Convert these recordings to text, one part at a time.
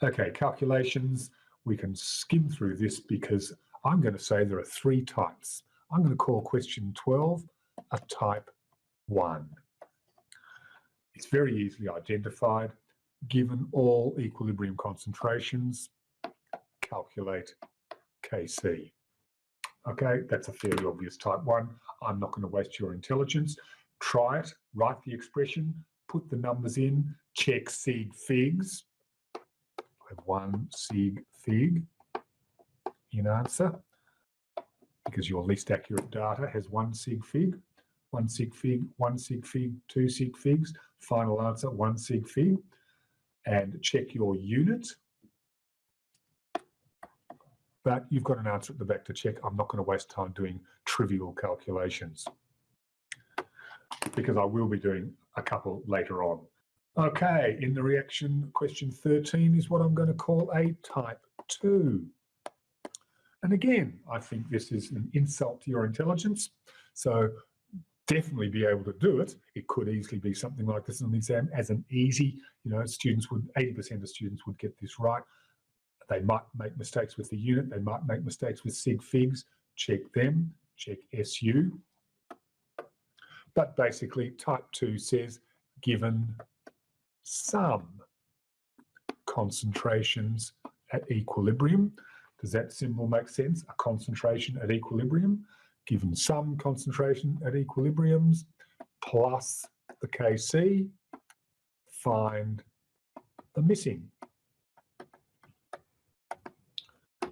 Okay, calculations, we can skim through this because I'm going to say there are 3 types. I'm going to call question 12 a type 1. It's very easily identified. Given all equilibrium concentrations, calculate Kc. Okay, that's a fairly obvious type 1. I'm not going to waste your intelligence. Try it, write the expression, put the numbers in, check sig figs. I have 1 sig fig in answer because your least accurate data has 1 sig fig, 1 sig fig, 1 sig fig, 2 sig figs. Final answer, 1 sig fig. And check your unit. But you've got an answer at the back to check. I'm not going to waste time doing trivial calculations because I will be doing a couple later on. Okay, in the reaction, question 13 is what I'm going to call a type 2. And again, I think this is an insult to your intelligence. So definitely be able to do it. It could easily be something like this on the exam as an easy, students would, 80% of students would get this right. They might make mistakes with the unit. They might make mistakes with sig figs. Check them, check SU. But basically type 2 says given some concentrations at equilibrium. Does that symbol make sense? A concentration at equilibrium. Given some concentration at equilibriums plus the Kc, find the missing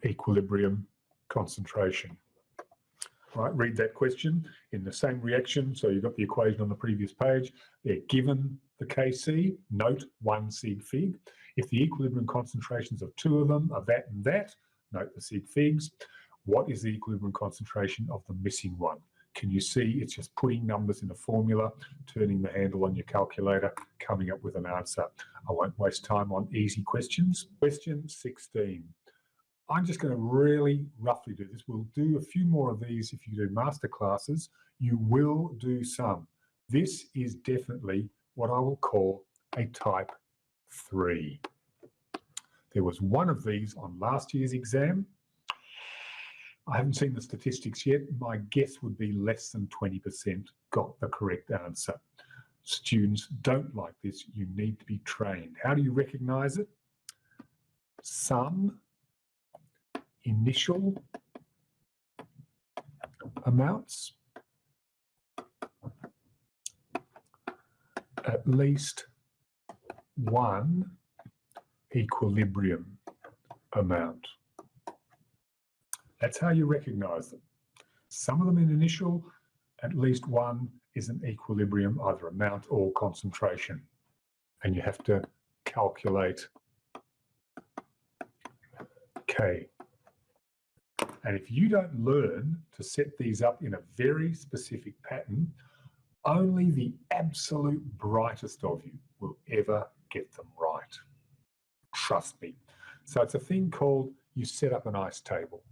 equilibrium concentration. All right, read that question in the same reaction. So you've got the equation on the previous page. They're given the Kc, note 1 sig fig. If the equilibrium concentrations of 2 of them are that and that, note the sig figs. What is the equilibrium concentration of the missing one? Can you see it's just putting numbers in a formula, turning the handle on your calculator, coming up with an answer? I won't waste time on easy questions. Question 16. I'm just going to really roughly do this. We'll do a few more of these if you do master classes. You will do some. This is definitely what I will call a type 3. There was one of these on last year's exam. I haven't seen the statistics yet. My guess would be less than 20% got the correct answer. Students don't like this. You need to be trained. How do you recognize it? Some initial amounts, at least one equilibrium amount. That's how you recognize them. Some of them in initial, at least one is an equilibrium, either amount or concentration. And you have to calculate K. And if you don't learn to set these up in a very specific pattern, only the absolute brightest of you will ever get them right. Trust me. So it's a thing called you set up an ice table.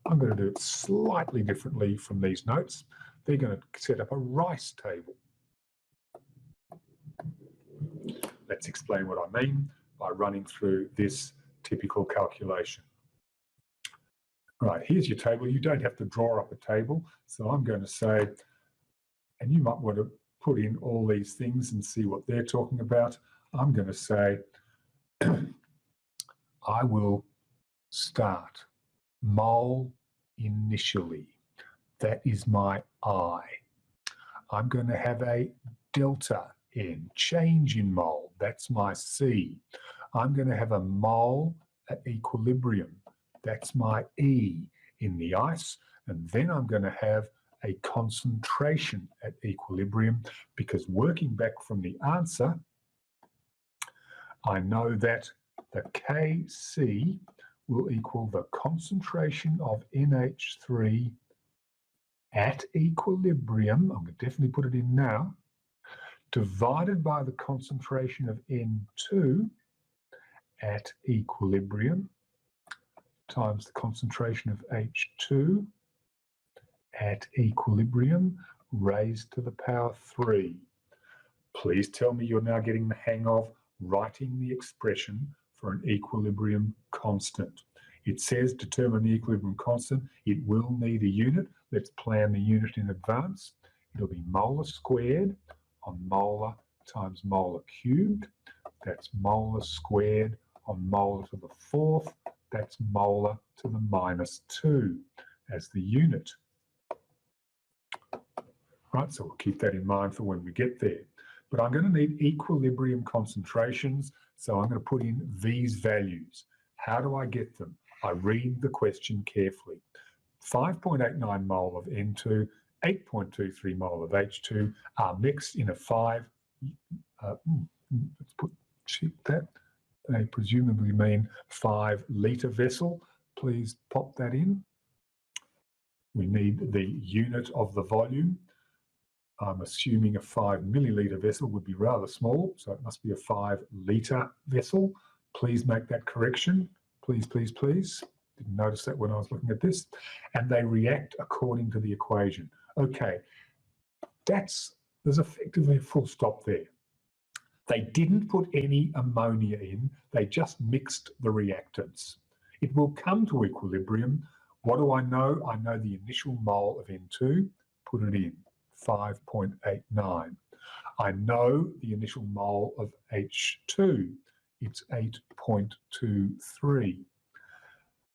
I'm going to do it slightly differently from these notes. They're going to set up a rice table. Let's explain what I mean by running through this typical calculation. Right, here's your table. You don't have to draw up a table. So I'm going to say, and you might want to put in all these things and see what they're talking about. I'm going to say, I will start mole initially. That is my I. I'm going to have a delta N, change in mole. That's my C. I'm going to have a mole at equilibrium. That's my E in the ice. And then I'm going to have a concentration at equilibrium, because working back from the answer, I know that the Kc will equal the concentration of NH3 at equilibrium, I'm going to definitely put it in now, divided by the concentration of N2 at equilibrium times the concentration of H2 at equilibrium raised to the power 3. Please tell me you're now getting the hang of writing the expression for an equilibrium constant. It says determine the equilibrium constant. It will need a unit. Let's plan the unit in advance. It'll be molar squared on molar times molar cubed. That's molar squared on molar to the fourth. That's molar to the -2 as the unit. Right, so we'll keep that in mind for when we get there. But I'm going to need equilibrium concentrations, so I'm going to put in these values. How do I get them? I read the question carefully. 5.89 mole of N2, 8.23 mole of H2 are mixed in a check that. They presumably mean 5 litre vessel. Please pop that in. We need the unit of the volume. I'm assuming a 5 millilitre vessel would be rather small, so it must be a 5 litre vessel. Please make that correction. Please, please, please. Didn't notice that when I was looking at this. And they react according to the equation. Okay, there's effectively a full stop there. They didn't put any ammonia in, they just mixed the reactants. It will come to equilibrium. What do I know? I know the initial mole of N2, put it in, 5.89. I know the initial mole of H2, it's 8.23.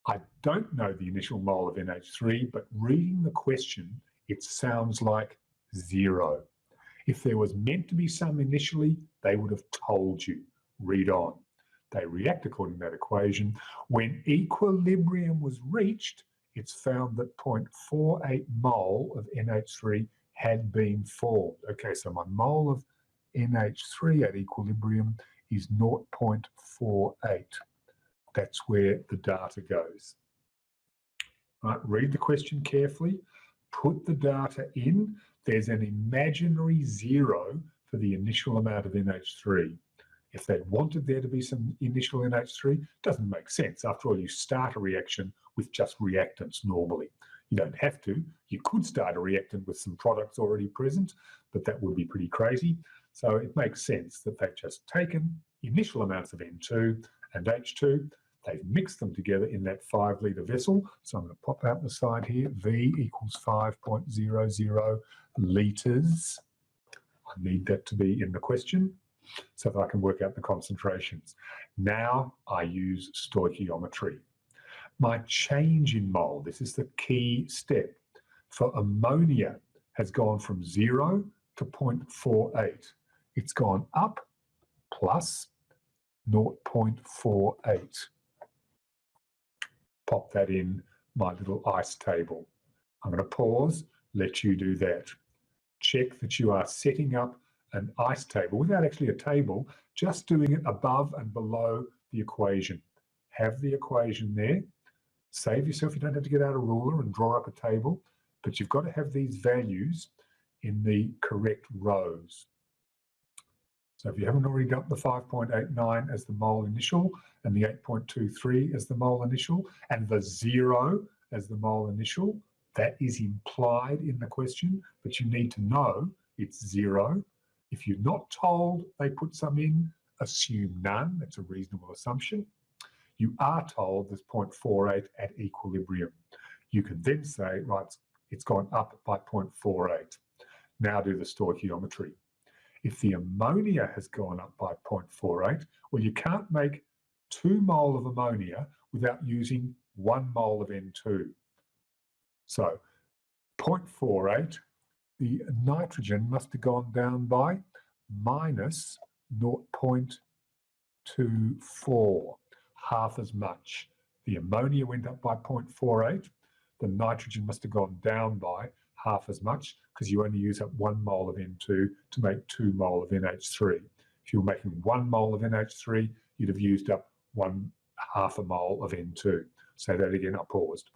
I don't know the initial mole of NH3, but reading the question, it sounds like 0. If there was meant to be some initially, they would have told you. Read on. They react according to that equation. When equilibrium was reached, it's found that 0.48 mole of NH3 had been formed. Okay, so my mole of NH3 at equilibrium is 0.48. That's where the data goes. Right, read the question carefully, put the data in. There's an imaginary 0 for the initial amount of NH3. If they wanted there to be some initial NH3, doesn't make sense. After all, you start a reaction with just reactants normally. You don't have to. You could start a reactant with some products already present, but that would be pretty crazy. So it makes sense that they've just taken initial amounts of N2 and H2, they've mixed them together in that 5 litre vessel. So I'm going to pop out the side here, V equals 5.00 litres. I need that to be in the question so that I can work out the concentrations. Now I use stoichiometry. My change in mole, this is the key step, for ammonia has gone from 0 to 0.48. It's gone up plus 0.48. Pop that in my little ice table. I'm going to pause, let you do that. Check that you are setting up an ice table without actually a table, just doing it above and below the equation. Have the equation there. Save yourself, you don't have to get out a ruler and draw up a table, but you've got to have these values in the correct rows. So if you haven't already got the 5.89 as the mole initial and the 8.23 as the mole initial and the 0 as the mole initial, that is implied in the question, but you need to know it's 0. If you're not told they put some in, assume none. That's a reasonable assumption. You are told there's 0.48 at equilibrium. You can then say, right, it's gone up by 0.48. Now do the stoichiometry. If the ammonia has gone up by 0.48, well, you can't make 2 mole of ammonia without using 1 mole of N2. So 0.48, the nitrogen must have gone down by minus 0.24, half as much. The ammonia went up by 0.48. The nitrogen must have gone down by half as much because you only use up 1 mole of N2 to make 2 mole of NH3. If you were making 1 mole of NH3, you'd have used up half a mole of N2. Say that again, I paused.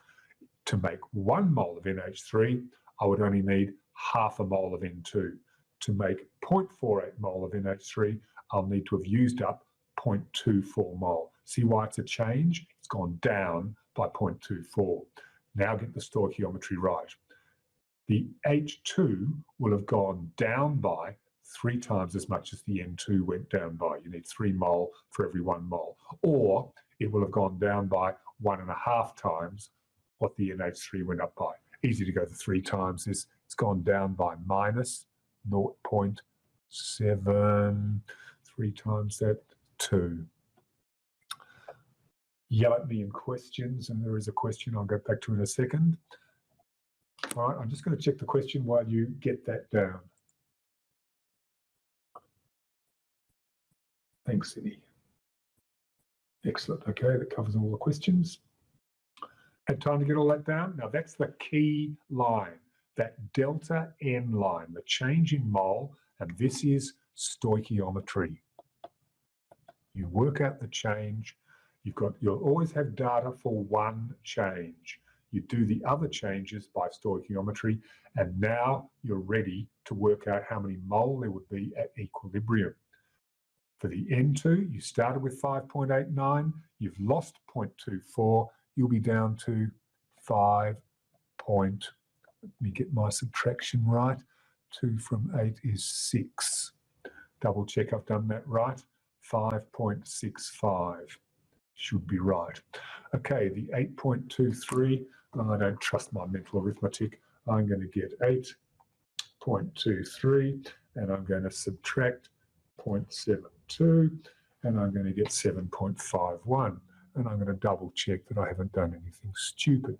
To make 1 mole of NH3, I would only need half a mole of N2. To make 0.48 mole of NH3, I'll need to have used up 0.24 mole. See why it's a change? It's gone down by 0.24. Now get the stoichiometry right. The H2 will have gone down by 3 times as much as the N2 went down by. You need 3 mole for every 1 mole. Or it will have gone down by 1.5 times what the NH3 went up by. Easy to go to 3 times this. It's gone down by minus 0.7. 3 times that, 2. Yell at me in questions, and there is a question I'll go back to in a second. All right, I'm just going to check the question while you get that down. Thanks, Cindy. Excellent. Okay, that covers all the questions. Had time to get all that down? Now, that's the key line, that delta N line, the change in mole, and this is stoichiometry. You work out the change. You'll always have data for one change. You do the other changes by stoichiometry, and now you're ready to work out how many mole there would be at equilibrium. For the N2, you started with 5.89, you've lost 0.24, you'll be down to 5. Let me get my subtraction right. 2 from 8 is 6. Double check I've done that right. 5.65 should be right. Okay, the 8.23, I don't trust my mental arithmetic. I'm going to get 8.23 and I'm going to subtract 0.72 and I'm going to get 7.51, and I'm going to double check that I haven't done anything stupid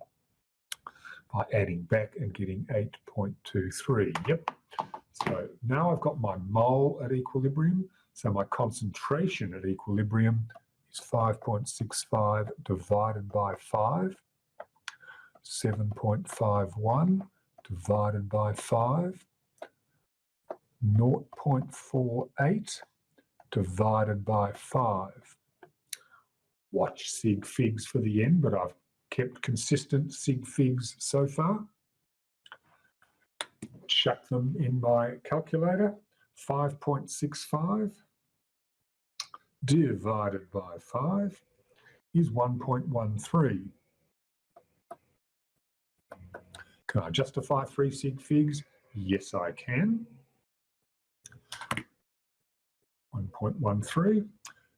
by adding back and getting 8.23. Yep. So now I've got my mole at equilibrium. So my concentration at equilibrium is 5.65 divided by 5, 7.51 divided by 5, 0.48 divided by 5. Watch sig figs for the end, but I've kept consistent sig figs so far. Chuck them in my calculator. 5.65 divided by 5 is 1.13. Can I justify 3 sig figs? Yes, I can. 1.13,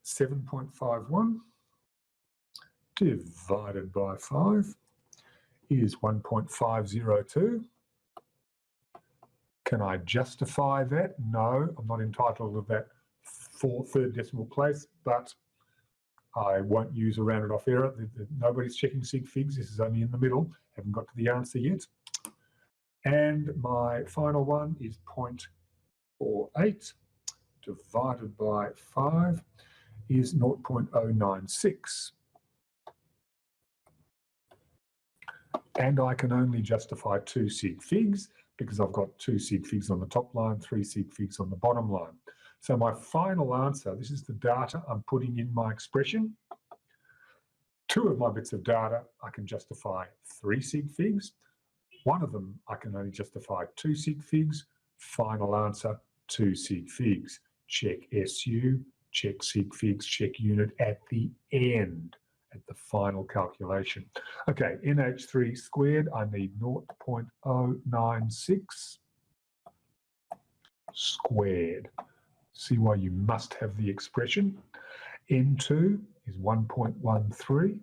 7.51 divided by 5 is 1.502. Can I justify that? No, I'm not entitled to that third decimal place, but I won't use a rounded off error. Nobody's checking sig figs. This is only in the middle. Haven't got to the answer yet. And my final one is 0.48 divided by 5 is 0.096. And I can only justify 2 sig figs because I've got 2 sig figs on the top line, 3 sig figs on the bottom line. So my final answer, this is the data I'm putting in my expression. 2 of my bits of data, I can justify 3 sig figs. 1 of them, I can only justify 2 sig figs. Final answer, 2 sig figs. Check SU, check sig figs, check unit at the end, at the final calculation. Okay, NH3 squared, I need 0.096 squared. See why you must have the expression. N2 is 1.13.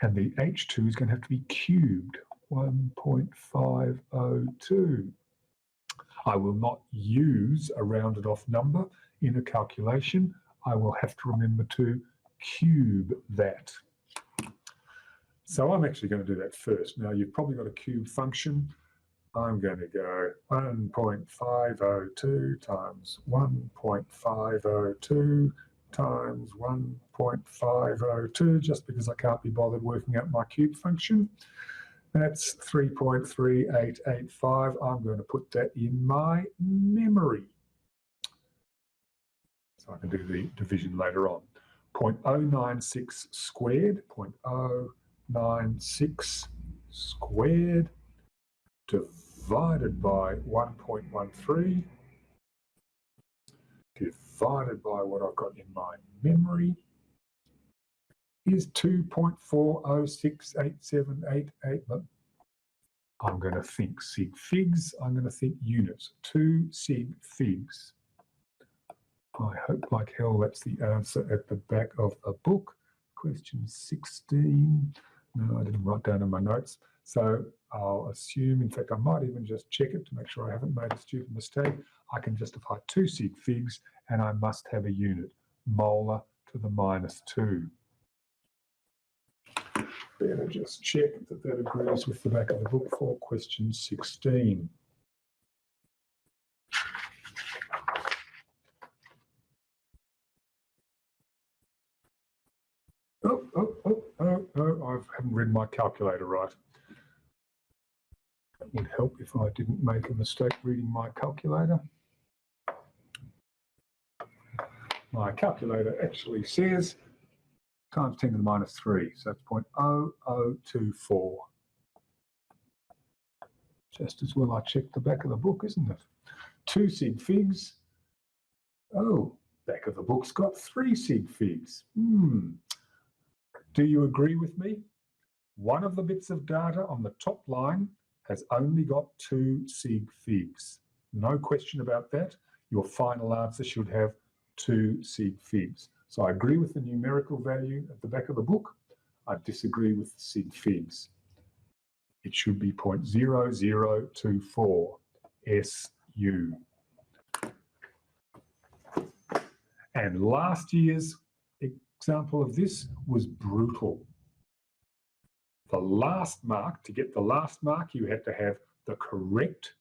And the H2 is going to have to be cubed, 1.502. I will not use a rounded off number in a calculation. I will have to remember to cube that. So I'm actually going to do that first. Now you've probably got a cube function. I'm going to go 1.502 times 1.502 times 1.502, just because I can't be bothered working out my cube function. That's 3.3885. I'm going to put that in my memory, so I can do the division later on. 0.096 squared, 0.096 squared divided by 1.13 divided by what I've got in my memory is 2.4068788. But I'm going to think sig figs. I'm going to think units. 2 sig figs. I hope like hell that's the answer at the back of the book. Question 16. No, I didn't write down in my notes. So I'll assume, in fact, I might even just check it to make sure I haven't made a stupid mistake. I can justify 2 sig figs and I must have a unit, molar to the -2. Better just check that that agrees with the back of the book for question 16. I haven't read my calculator right. It would help if I didn't make a mistake reading my calculator. My calculator actually says times 10 to the -3, so that's 0.0024. Just as well I check the back of the book, isn't it? 2 sig figs. Oh, back of the book's got 3 sig figs. Do you agree with me? One of the bits of data on the top line has only got 2 sig figs. No question about that. Your final answer should have 2 sig figs. So I agree with the numerical value at the back of the book. I disagree with the sig figs. It should be 0.0024 SU. And last year's example of this was brutal. The last mark, to get the last mark, you had to have the correct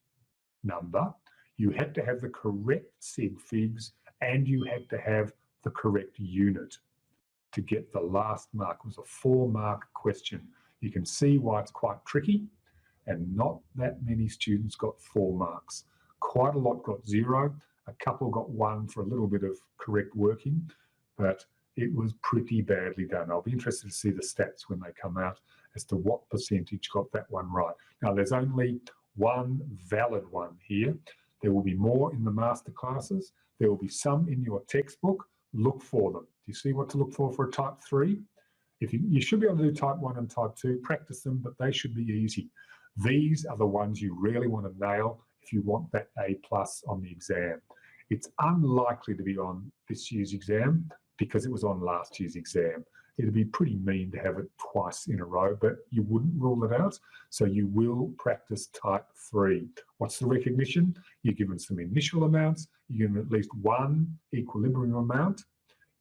number, you had to have the correct sig figs, and you had to have the correct unit to get the last mark. It was a 4-mark question. You can see why it's quite tricky, and not that many students got 4 marks. Quite a lot got 0. A couple got 1 for a little bit of correct working, but it was pretty badly done. I'll be interested to see the stats when they come out as to what percentage got that one right. Now, there's only one valid one here. There will be more in the master classes. There will be some in your textbook. Look for them. Do you see what to look for a type 3? If you should be able to do type 1 and type 2, practice them, but they should be easy. These are the ones you really want to nail if you want that A+ on the exam. It's unlikely to be on this year's exam because it was on last year's exam. It'd be pretty mean to have it twice in a row, but you wouldn't rule it out. So you will practice type 3. What's the recognition? You're given some initial amounts. You're given at least one equilibrium amount.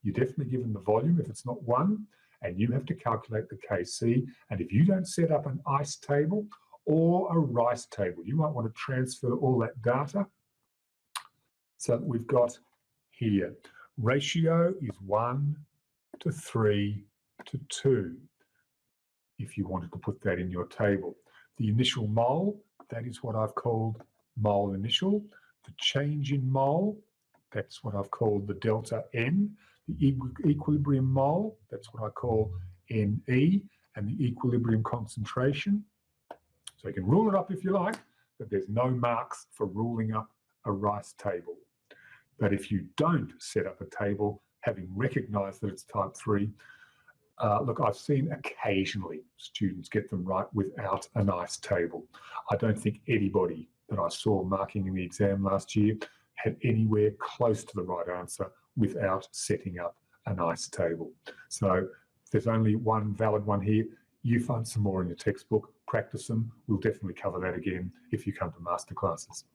You're definitely given the volume if it's not 1, and you have to calculate the KC. And if you don't set up an ICE table or a RICE table, you might want to transfer all that data. So that we've got here, ratio is 1 to 3 to 2, if you wanted to put that in your table. The initial mole, that is what I've called mole initial. The change in mole, that's what I've called the delta N. The equilibrium mole, that's what I call NE, and the equilibrium concentration. So you can rule it up if you like, but there's no marks for ruling up a RICE table. But if you don't set up a table, having recognised that it's type 3, look, I've seen occasionally students get them right without a nice table. I don't think anybody that I saw marking in the exam last year had anywhere close to the right answer without setting up a nice table. So there's only one valid one here. You find some more in your textbook, practice them. We'll definitely cover that again if you come to master classes.